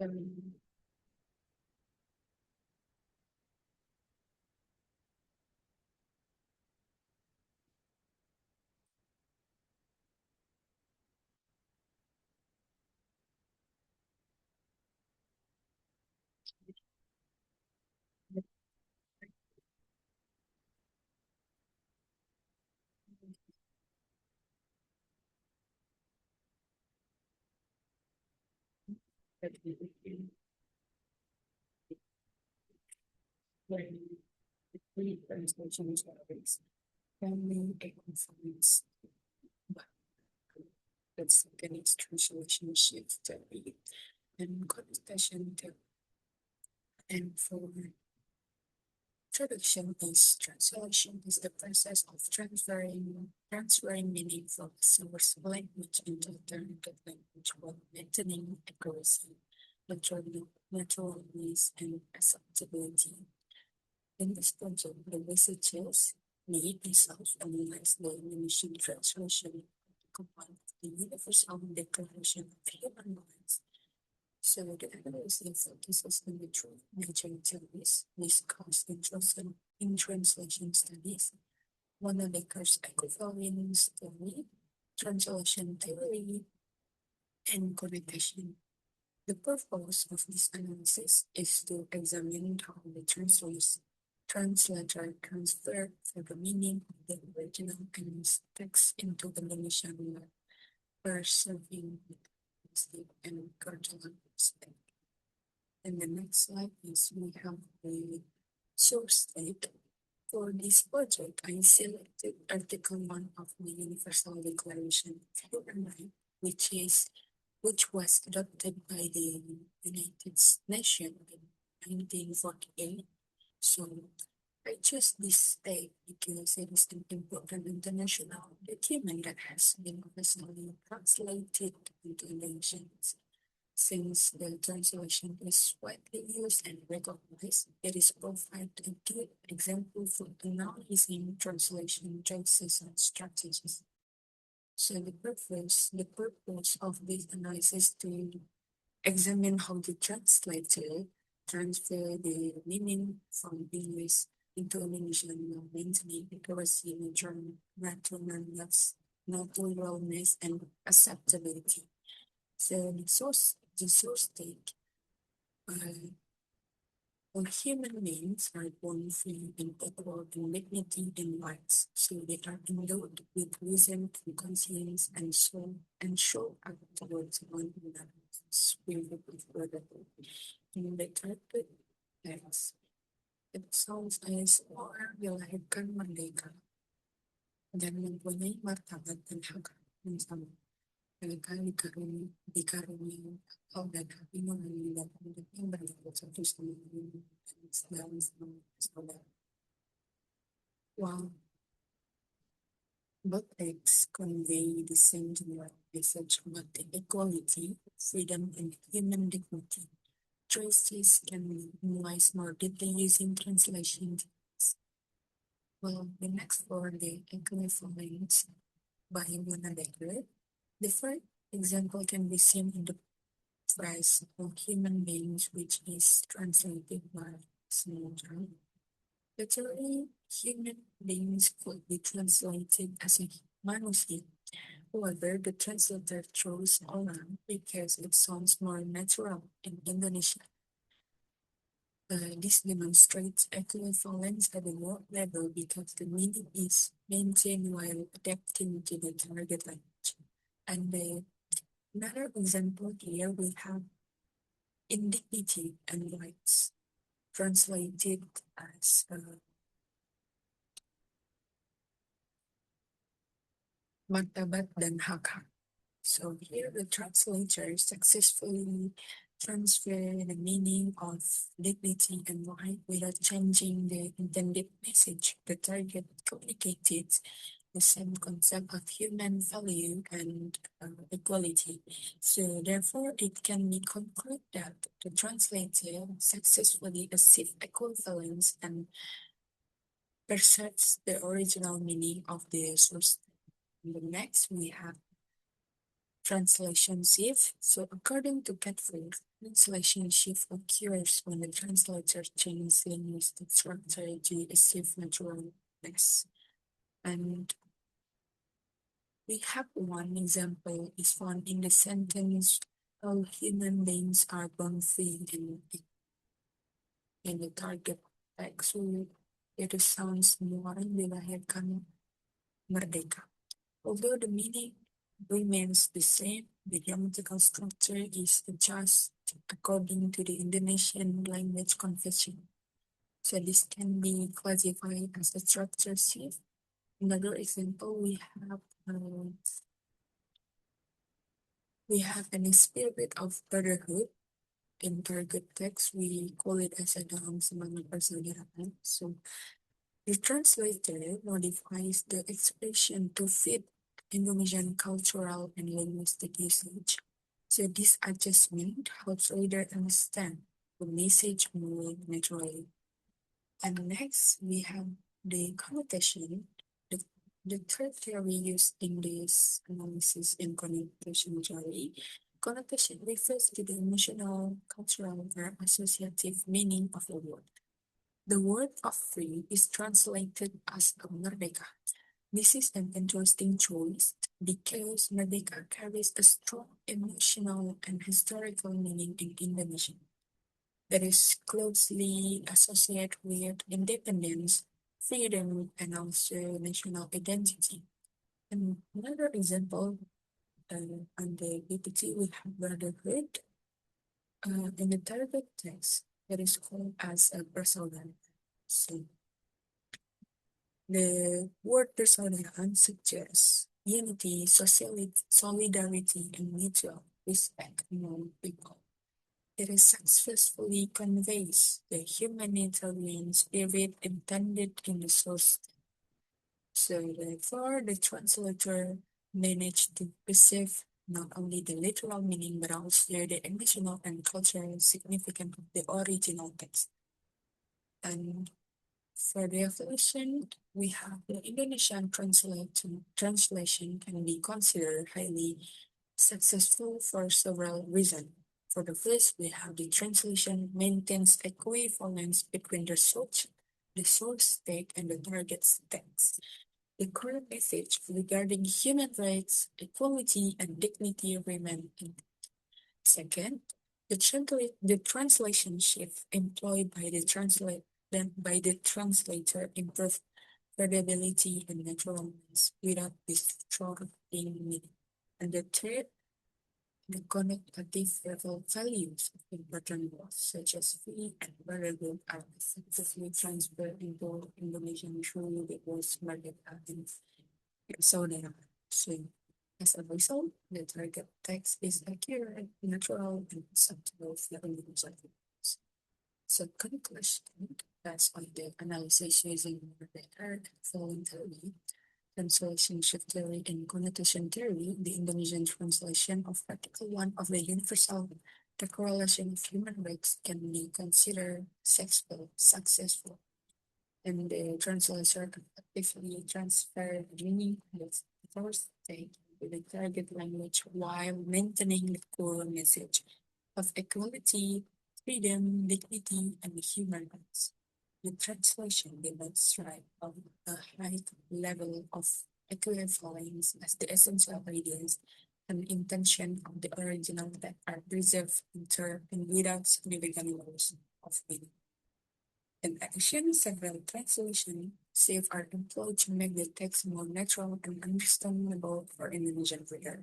Um, when we translation service family influence the second translation shift theory and connotation theory. And for traduction is translation is the process of transferring meaning from source language into alternative language while maintaining accuracy, naturalness, and acceptability. In this project, the researchers made a self-analyze the animation translation combined with the Universal Declaration of Human Rights. So the analysis focuses on the true nature theories discussed in translation studies, Wanamaker's equivalence theory, translation theory, and connotation. The purpose of this analysis is to examine how the translator transferred the meaning of the original text into the Indonesian language, preserving sleep and cultural aspect. And the next slide is we have the source state. For this project, I selected Article 1 of the Universal Declaration of Human Rights, which was adopted by the United Nations in 1948. So I chose this state because it is an important international document that has been officially translated into Indonesian. Since the translation is widely used and recognized, it is provide a good example for analyzing translation choices and strategies. So the purpose of this analysis to examine how the translator transfer the meaning from English into Indonesian while maintaining accuracy, naturalness, and acceptability. So the source take all human beings are born free and equal in dignity and rights, so they are endowed with reason and conscience and soul and show up towards one another. Spirit of brotherhood. In the third text, it sounds as orang dilahirkan merdeka dan mempunyai martabat dan hak yang sama. Mereka dikaruniai akal dan hati nurani dan hidup yang berlaku satu sama lain dalam saudara. While both texts convey the same general message about the equality, freedom, and human dignity, choices can be analyzed more deeply using translation techniques. Well, the next for the equivalence by Wanamaker. The first example can be seen in the phrase of human beings, which is translated by Snow. Literally, human beings could be translated as a manusia. However, the translator chose orang because it sounds more natural in Indonesian. This demonstrates equivalence at the word level because the meaning is maintained while adapting to the target language. And another example here we have indignity and rights, translated as martabat dan hak. So here the translator successfully transfer the meaning of dignity and right without changing the intended message. The target communicated the same concept of human value and equality. So therefore, it can be concluded that the translator successfully achieved equivalence and preserves the original meaning of the source. The next we have Translation shift. So according to Petfield, translation shift occurs when the translator changes linguistic structure to achieve natural text. And we have one example is found in the sentence, all human beings are born free in the target text. So it sounds more dilahirkan merdeka. Although the meaning remains the same, the grammatical structure is adjusted according to the Indonesian language convention. So this can be classified as a structure shift. Another example, we have an spirit of brotherhood. In target text, we call it as a dalam semangat persaudaraan. So the translator modifies the expression to fit Indonesian cultural and linguistic usage. So this adjustment helps reader understand the message more naturally. And next, we have the connotation. The, the third theory used in this analysis in connotation theory. Connotation refers to the emotional, cultural, or associative meaning of a word. The word of free is translated as merdeka. This is an interesting choice because merdeka carries a strong emotional and historical meaning in Indonesian that is closely associated with independence, freedom, and also national identity. And another example on the BPT, we have brotherhood. In the target text, that is called as a persaudaraan. So the word persaudaraan suggests unity, solidarity, and mutual respect among people. It successfully conveys the humanitarian spirit intended in the source. So therefore, the translator managed to preserve not only the literal meaning but also the emotional and cultural significance of the original text. And for the evolution, we have the Indonesian translation can be considered highly successful for several reasons. For the first, we have the translation maintains equivalence between the source text and the target text. The core message regarding human rights, equality, and dignity remain intact. Second, the translation shift employed by the translator improve credibility and naturalness without distorting meaning. And the third, the connotative level values of important words such as free and variable are effectively transferred into Indonesian through the words merdeka and saudara. So, as a result, the target text is accurate, natural, and acceptable for individuals. So, conclusion, based on the analysis using merdeka and voluntary translation shift theory and connotation theory, the Indonesian translation of Article 1 of the Universal Declaration of Human Rights can be considered successful, and the translator effectively transferred meaning of the first state to the target language while maintaining the core message of equality, freedom, dignity, and human rights. The translation demonstrates a high level of equivalence as the essential ideas and intention of the original that are preserved and without significant loss of meaning. In addition, several translation shifts are employed to make the text more natural and understandable for Indonesian reader.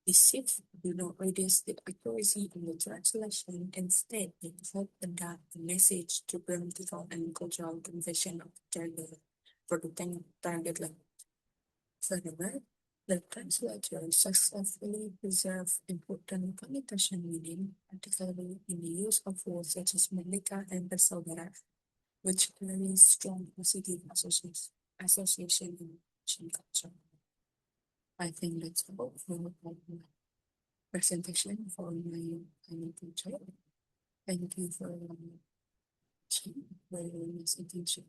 These shifts do not reduce the accuracy in the translation, instead they help adapt the message to grammatical and cultural convention of the target for the target language. Furthermore, the translator successfully preserved important connotation meaning, particularly in the use of words such as merdeka and bersaudara, which carry strong positive association in Asian culture. I think that's all for my presentation for my final teacher. Thank you for watching. Very nice attention.